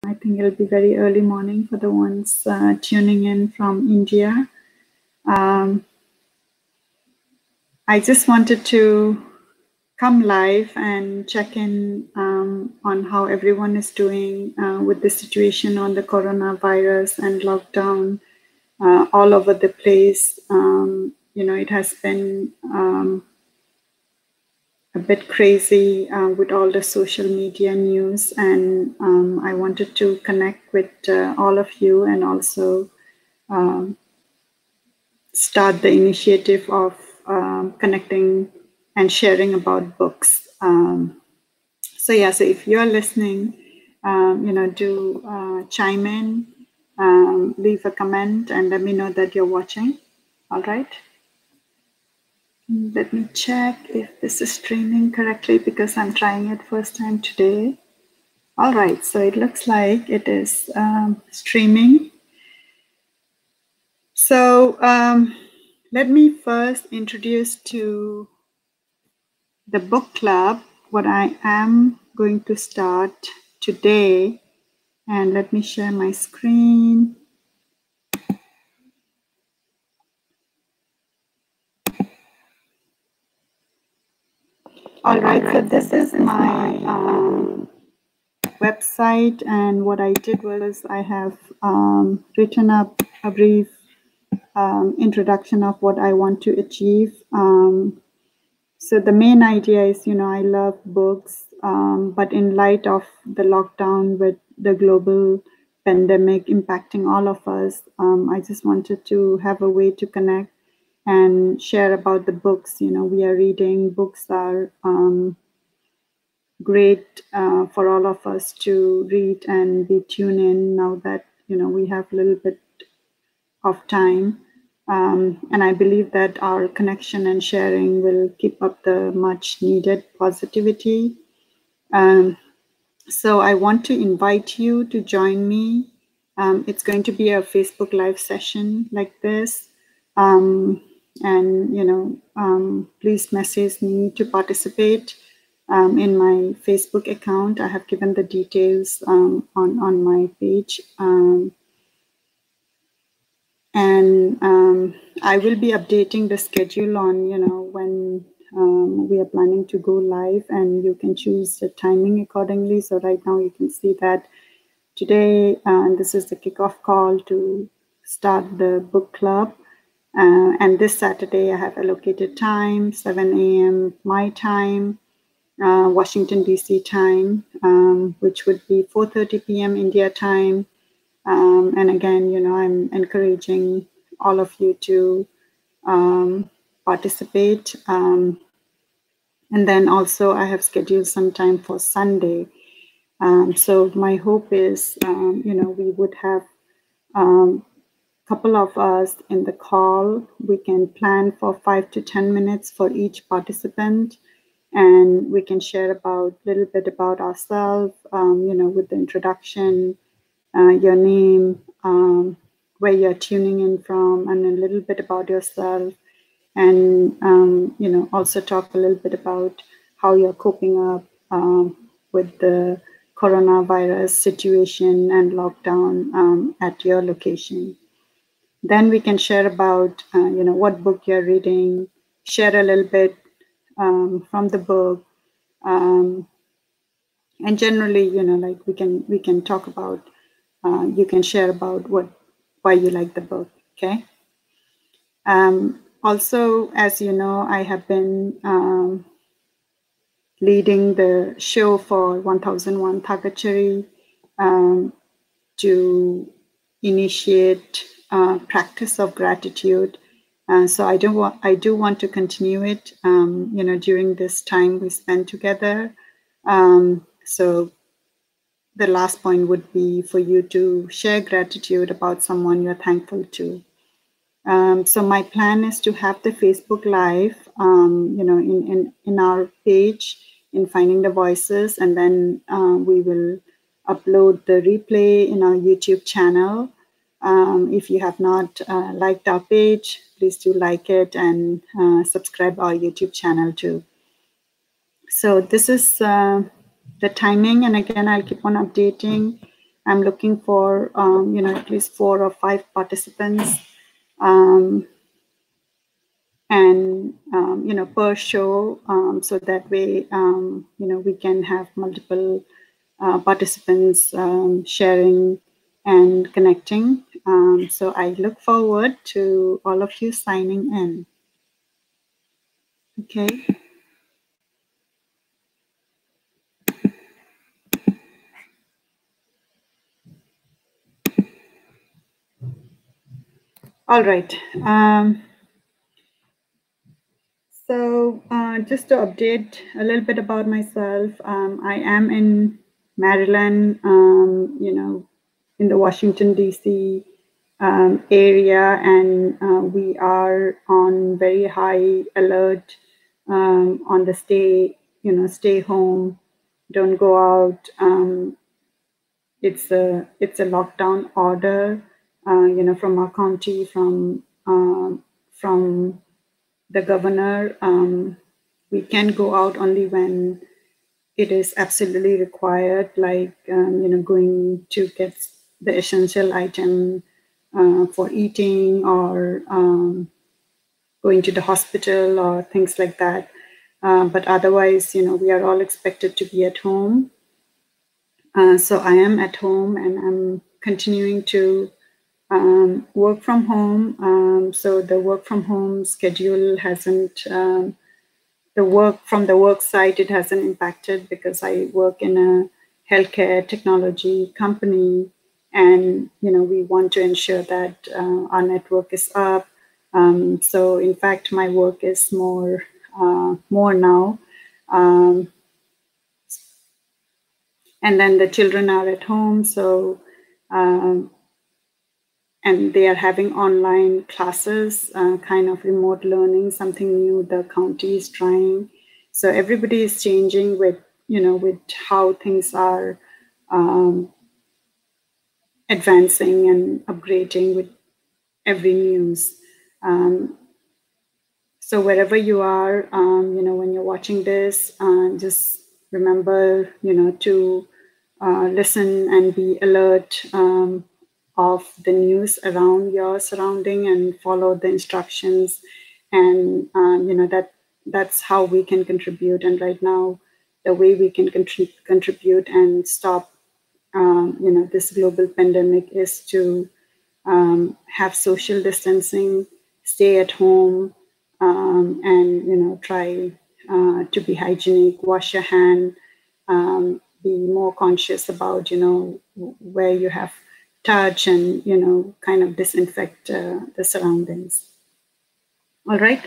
I think it'll be very early morning for the ones tuning in from India. I just wanted to come live and check in on how everyone is doing with the situation on the coronavirus and lockdown all over the place. It has been a bit crazy with all the social media news, and I wanted to connect with all of you and also start the initiative of connecting and sharing about books. So if you're listening, do chime in, leave a comment, and let me know that you're watching. All right. Let me check if this is streaming correctly because I'm trying it first time today. All right, so it looks like it is streaming. So let me first introduce to the book club what I am going to start today. And let me share my screen. All right, so this is my website, and what I did was I have written up a brief introduction of what I want to achieve. So the main idea is, I love books, but in light of the lockdown with the global pandemic impacting all of us, I just wanted to have a way to connect and share about the books, we are reading. Books are great for all of us to read and be tuned in now that, we have a little bit of time. And I believe that our connection and sharing will keep up the much needed positivity. So I want to invite you to join me. It's going to be a Facebook Live session like this. Please message me to participate in my Facebook account. I have given the details on my page. I will be updating the schedule on, when we are planning to go live, and you can choose the timing accordingly. So right now you can see that today, this is the kickoff call to start the book club. And this Saturday I have allocated time, 7 a.m. my time, Washington, D.C. time, which would be 4:30 p.m. India time. And again, I'm encouraging all of you to participate. And then also I have scheduled some time for Sunday. So my hope is, we would have a couple of us in the call. We can plan for 5 to 10 minutes for each participant. And we can share a little bit about ourselves, with the introduction, your name, where you're tuning in from, and a little bit about yourself. And, also talk a little bit about how you're coping up with the coronavirus situation and lockdown at your location. Then we can share about, what book you're reading, share a little bit from the book. And generally, we can talk about, you can share about why you like the book, okay? Also, as you know, I have been leading the show for 1001 Thagachari to initiate practice of gratitude. So I do want to continue it, during this time we spend together. So the last point would be for you to share gratitude about someone you're thankful to. So my plan is to have the Facebook Live, in our page in Finding the Voices, and then we will upload the replay in our YouTube channel. If you have not liked our page, please do like it and subscribe our YouTube channel too. So this is the timing, and again, I'll keep on updating. I'm looking for, at least 4 or 5 participants, and, per show, so that way, we can have multiple participants sharing and connecting. So I look forward to all of you signing in. Okay. All right. So just to update a little bit about myself, I am in Maryland, in the Washington, D.C. Area, and we are on very high alert on the stay home, don't go out. It's a lockdown order, from our county, from the governor. We can go out only when it is absolutely required, like going to get the essential item for eating, or going to the hospital or things like that. But otherwise, we are all expected to be at home. So I am at home, and I'm continuing to work from home. So the work from home schedule hasn't, the work from the work site, it hasn't impacted, because I work in a healthcare technology company, and we want to ensure that our network is up. So in fact, my work is more now. And then the children are at home, so and they are having online classes, kind of remote learning, something new the county is trying. So everybody is changing with how things are advancing and upgrading with every news. So wherever you are, when you're watching this, just remember, to listen and be alert of the news around your surrounding, and follow the instructions. And that's how we can contribute. And right now, the way we can contribute and stop this global pandemic is to have social distancing, stay at home, and try to be hygienic, wash your hand, be more conscious about where you have touch, and kind of disinfect the surroundings. All right.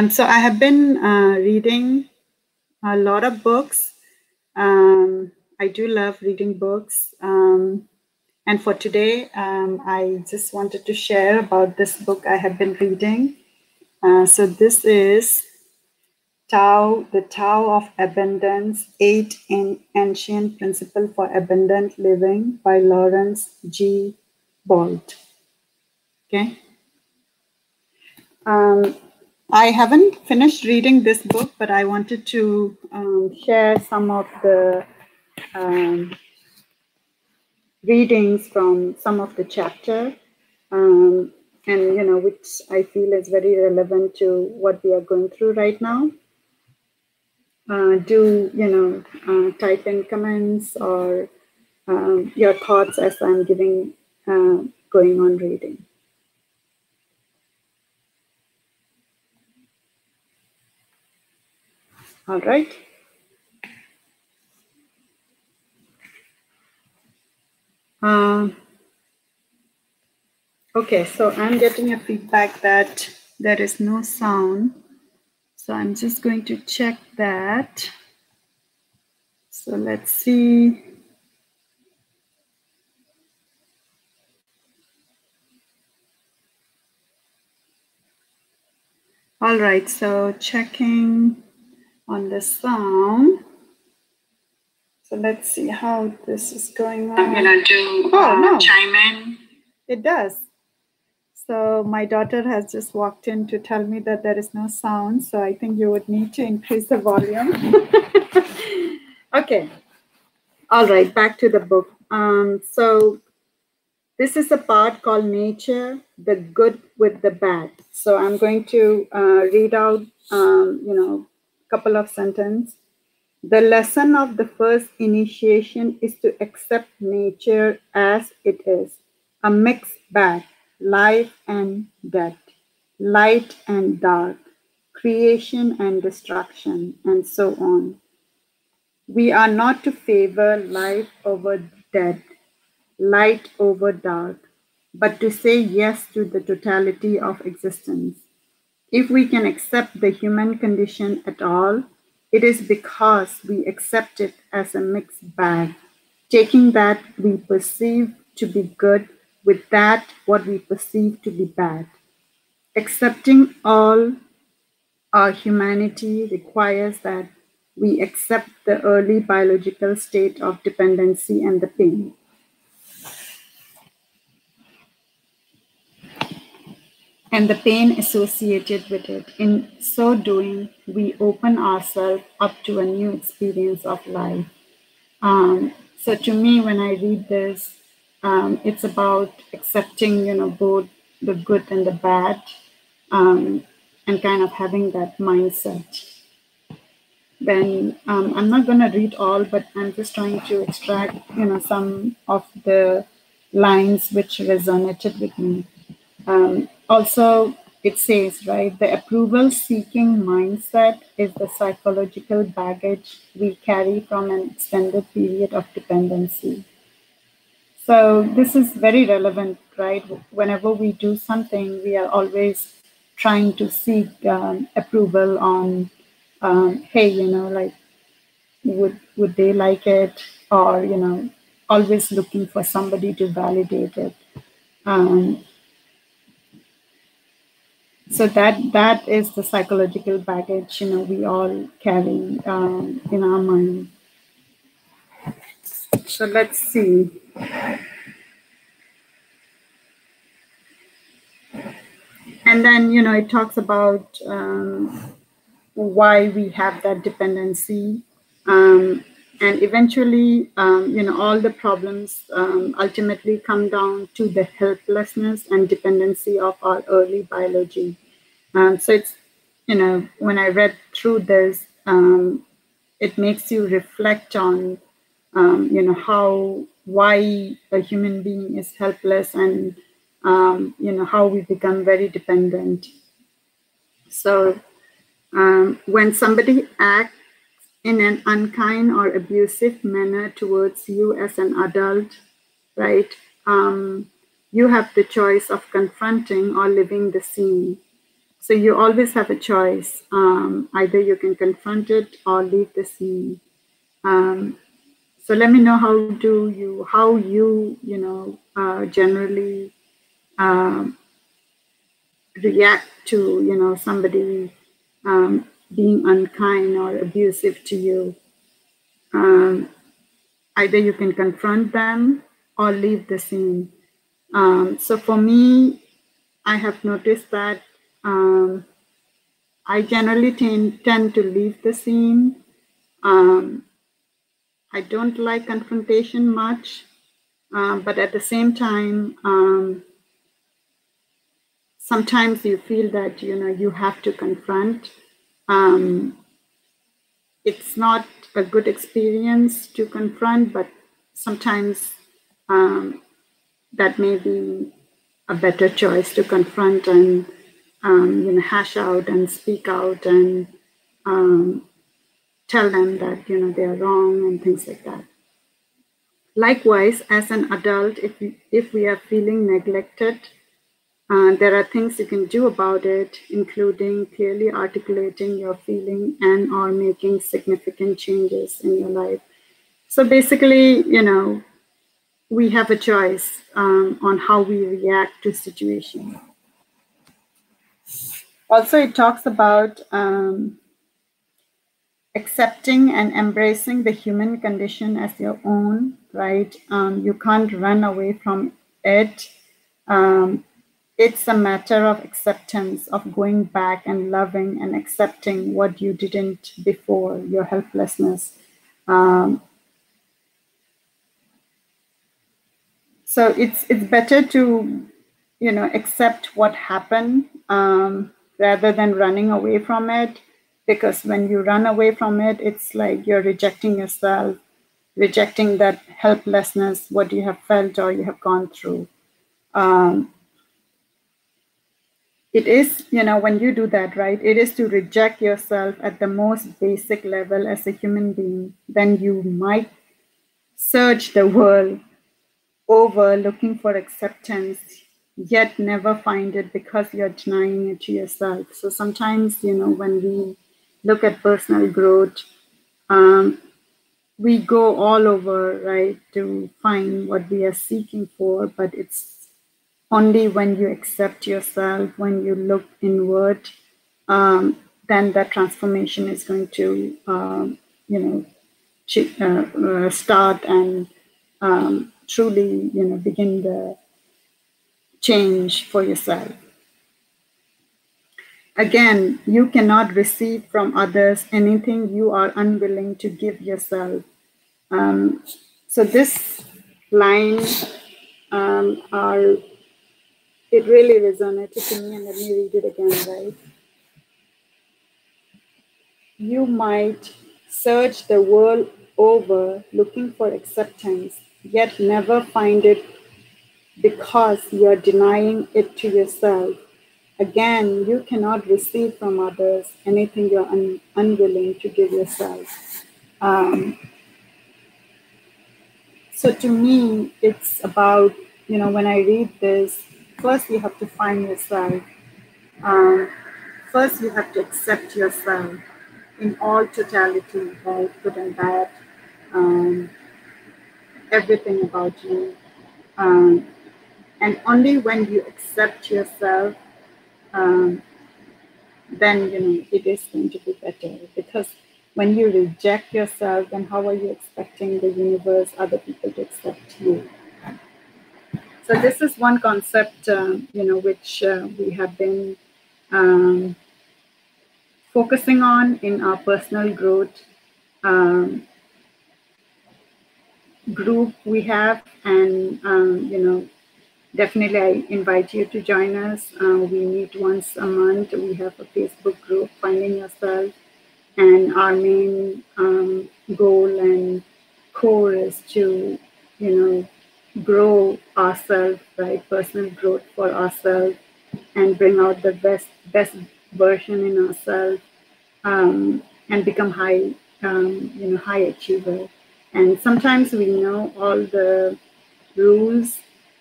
So I have been reading a lot of books. I do love reading books. And for today, I just wanted to share about this book I have been reading. So this is The Tao of Abundance, 8 Ancient Principles for Abundant Living by Laurence G. Boldt. Okay. I haven't finished reading this book, but I wanted to share some of the readings from some of the chapter, and which I feel is very relevant to what we are going through right now. Do type in comments or your thoughts as I'm going on reading. All right. Okay, so I'm getting a feedback that there is no sound. So I'm just going to check that. So let's see. All right, so checking on the sound. So let's see how this is going on. I'm gonna do chime in. It does. So my daughter has just walked in to tell me that there is no sound. So I think you would need to increase the volume. Okay. All right, back to the book. So this is a part called Nature, the Good with the Bad. So I'm going to read out, a couple of sentences. The lesson of the first initiation is to accept nature as it is, a mixed bag, life and death, light and dark, creation and destruction, and so on. We are not to favor life over death, light over dark, but to say yes to the totality of existence. If we can accept the human condition at all, it is because we accept it as a mixed bag, taking that we perceive to be good with that what we perceive to be bad. Accepting all our humanity requires that we accept the early biological state of dependency and the pain. And the pain associated with it. In so doing, we open ourselves up to a new experience of life. So to me, when I read this, it's about accepting, both the good and the bad, and kind of having that mindset. Then I'm not going to read all, but I'm just trying to extract, some of the lines which resonated with me. Also, it says, right, the approval-seeking mindset is the psychological baggage we carry from an extended period of dependency. So this is very relevant, right? Whenever we do something, we are always trying to seek approval on, hey, like, would they like it? Or, always looking for somebody to validate it. So that is the psychological baggage, we all carry in our mind. So let's see. And then, it talks about why we have that dependency. And eventually, all the problems ultimately come down to the helplessness and dependency of our early biology. So it's, when I read through this, it makes you reflect on, why a human being is helpless and, how we become very dependent. So when somebody acts in an unkind or abusive manner towards you as an adult, right, you have the choice of confronting or leaving the scene. So you always have a choice. Either you can confront it or leave the scene. So let me know how you generally react to somebody being unkind or abusive to you. Either you can confront them or leave the scene. So for me, I have noticed that I generally tend to leave the scene. I don't like confrontation much, but at the same time, sometimes you feel that, you have to confront. It's not a good experience to confront, but sometimes that may be a better choice to confront and, hash out and speak out and tell them that, they're wrong and things like that. Likewise, as an adult, if we are feeling neglected, there are things you can do about it, including clearly articulating your feeling and or making significant changes in your life. So basically, we have a choice on how we react to situations. Also, it talks about accepting and embracing the human condition as your own, right? You can't run away from it. It's a matter of acceptance, of going back and loving and accepting what you didn't before, your helplessness. So it's better to, accept what happened rather than running away from it, because when you run away from it, it's like you're rejecting yourself, rejecting that helplessness, what you have felt or you have gone through. It is, when you do that, right, it is to reject yourself at the most basic level as a human being. Then you might search the world over looking for acceptance, yet never find it because you're denying it to yourself. So sometimes, when we look at personal growth, we go all over, right, to find what we are seeking for, but it's only when you accept yourself, when you look inward, then that transformation is going to, start and truly, begin the change for yourself. Again, you cannot receive from others anything you are unwilling to give yourself. So this line it really resonated to me, and let me read it again, right? You might search the world over looking for acceptance, yet never find it because you're denying it to yourself. Again, you cannot receive from others anything you're unwilling to give yourself. So to me, it's about, when I read this, first you have to find yourself. First you have to accept yourself in all totality, right, good and bad, everything about you. And only when you accept yourself, then it is going to be better. Because when you reject yourself, then how are you expecting the universe, other people to accept you? So this is one concept, which we have been focusing on in our personal growth group we have, and definitely I invite you to join us. We meet once a month. We have a Facebook group, Finding Yourself, and our main goal and core is to grow ourselves, right, personal growth for ourselves, and bring out the best version in ourselves, and become high achiever. And sometimes we know all the rules,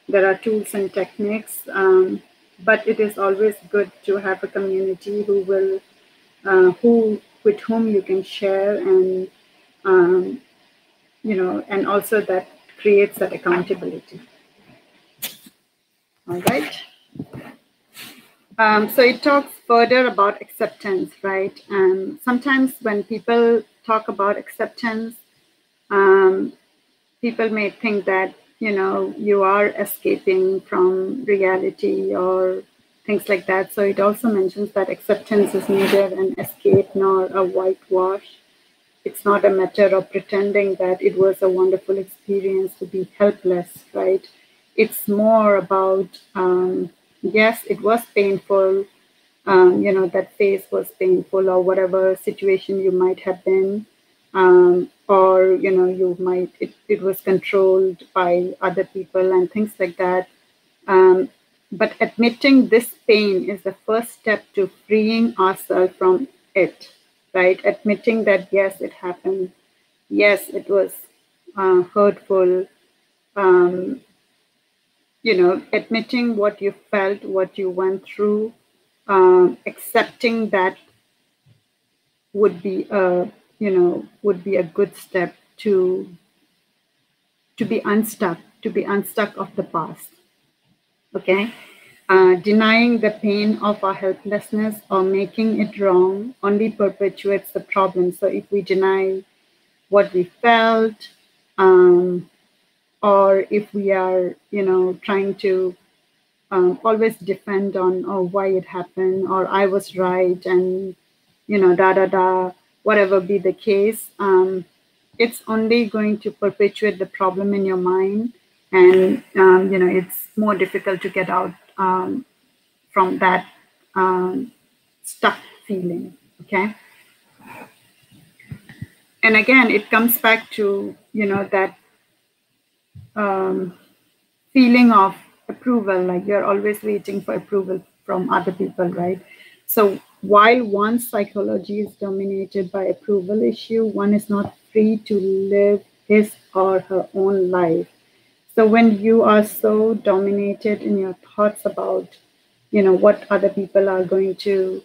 there are tools and techniques, but it is always good to have a community with whom you can share, and and also that creates that accountability. All right. So it talks further about acceptance, right? And sometimes when people talk about acceptance, people may think that, you are escaping from reality or things like that. So it also mentions that acceptance is neither an escape nor a whitewash. It's not a matter of pretending that it was a wonderful experience to be helpless, right? It's more about, yes, it was painful. That phase was painful, or whatever situation you might have been. Or it was controlled by other people and things like that. But admitting this pain is the first step to freeing ourselves from it, right? Admitting that, yes, it happened. Yes, it was hurtful. Admitting what you felt, what you went through, accepting that would be a good step to be unstuck of the past. Okay. Denying the pain of our helplessness or making it wrong only perpetuates the problem. So if we deny what we felt, or if we are, trying to always defend on why it happened, or I was right, and whatever be the case, it's only going to perpetuate the problem in your mind, and it's more difficult to get out from that stuck feeling. Okay, and again, it comes back to that feeling of approval, like you're always waiting for approval from other people, right? So while one's psychology is dominated by approval issue, one is not free to live his or her own life. So when you are so dominated in your thoughts about, what other people are going to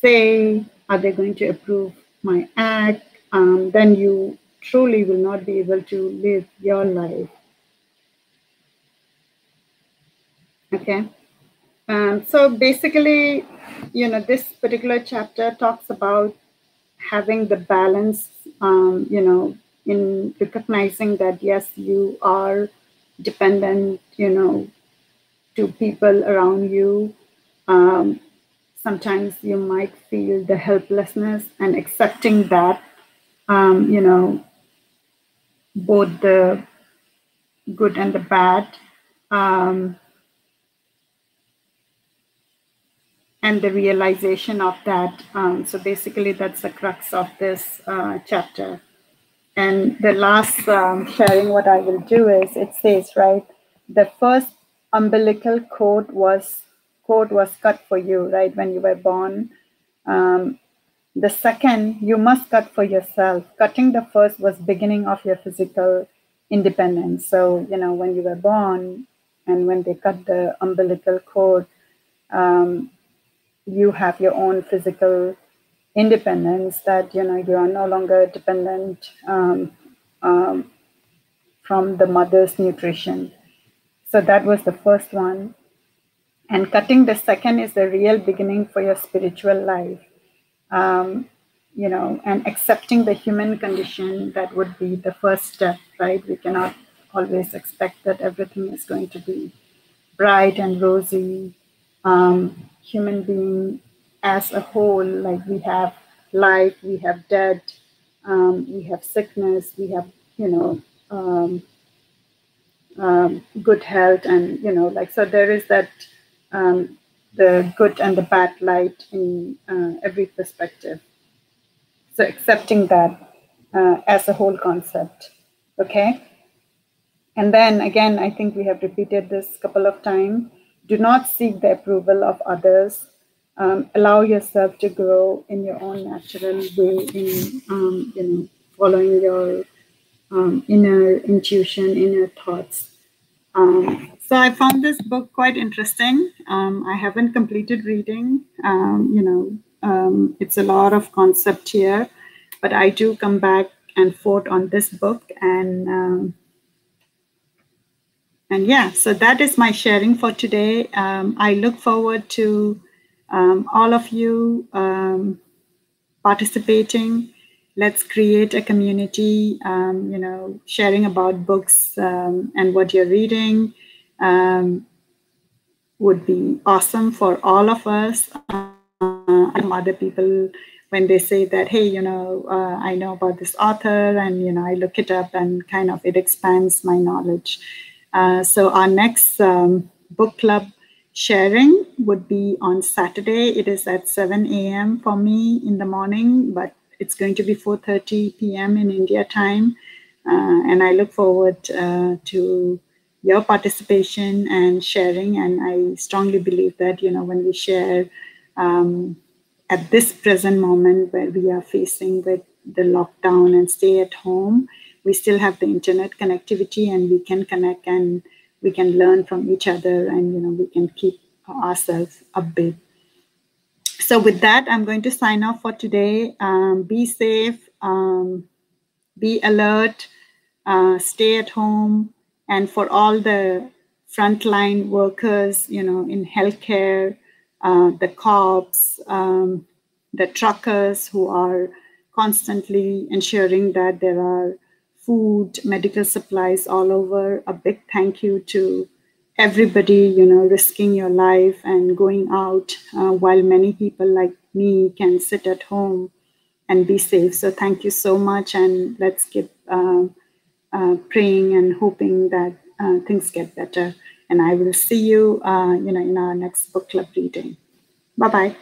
say, are they going to approve my act, then you truly will not be able to live your life. Okay. So basically, this particular chapter talks about having the balance, in recognizing that, yes, you are dependent, to people around you. Sometimes you might feel the helplessness, and accepting that, both the good and the bad. And the realization of that. So basically, that's the crux of this chapter. And the last sharing, what I will do is, it says, right, the first umbilical cord was cut for you, right, when you were born. The second, you must cut for yourself. Cutting the first was beginning of your physical independence. So, when you were born and when they cut the umbilical cord, you have your own physical independence, that you are no longer dependent from the mother's nutrition. So that was the first one. And cutting the second is the real beginning for your spiritual life. And accepting the human condition, that would be the first step, right? We cannot always expect that everything is going to be bright and rosy. Human being as a whole, like we have life, we have death, we have sickness, we have, good health, and, so there is that, the good and the bad light in every perspective. So accepting that as a whole concept, okay? And then again, I think we have repeated this a couple of times. Do not seek the approval of others. Allow yourself to grow in your own natural way, in following your inner intuition, inner thoughts. So I found this book quite interesting. I haven't completed reading. It's a lot of concept here, but I do come back and forth on this book, and yeah, so that is my sharing for today. I look forward to all of you participating. Let's create a community, sharing about books and what you're reading would be awesome for all of us. Other people, when they say that, hey, I know about this author, and, I look it up, and kind of it expands my knowledge. So our next book club sharing would be on Saturday. It is at 7 a.m. for me in the morning, but it's going to be 4:30 p.m. in India time. And I look forward to your participation and sharing. And I strongly believe that, when we share at this present moment where we are facing with the lockdown and stay at home, we still have the internet connectivity, and we can connect, and we can learn from each other, and we can keep ourselves upbeat. So with that, I'm going to sign off for today. Be safe, be alert, stay at home, and for all the frontline workers, in healthcare, the cops, the truckers who are constantly ensuring that there are food, medical supplies all over. A big thank you to everybody, risking your life and going out while many people like me can sit at home and be safe. So thank you so much. And let's keep praying and hoping that things get better. And I will see you, in our next book club reading. Bye-bye.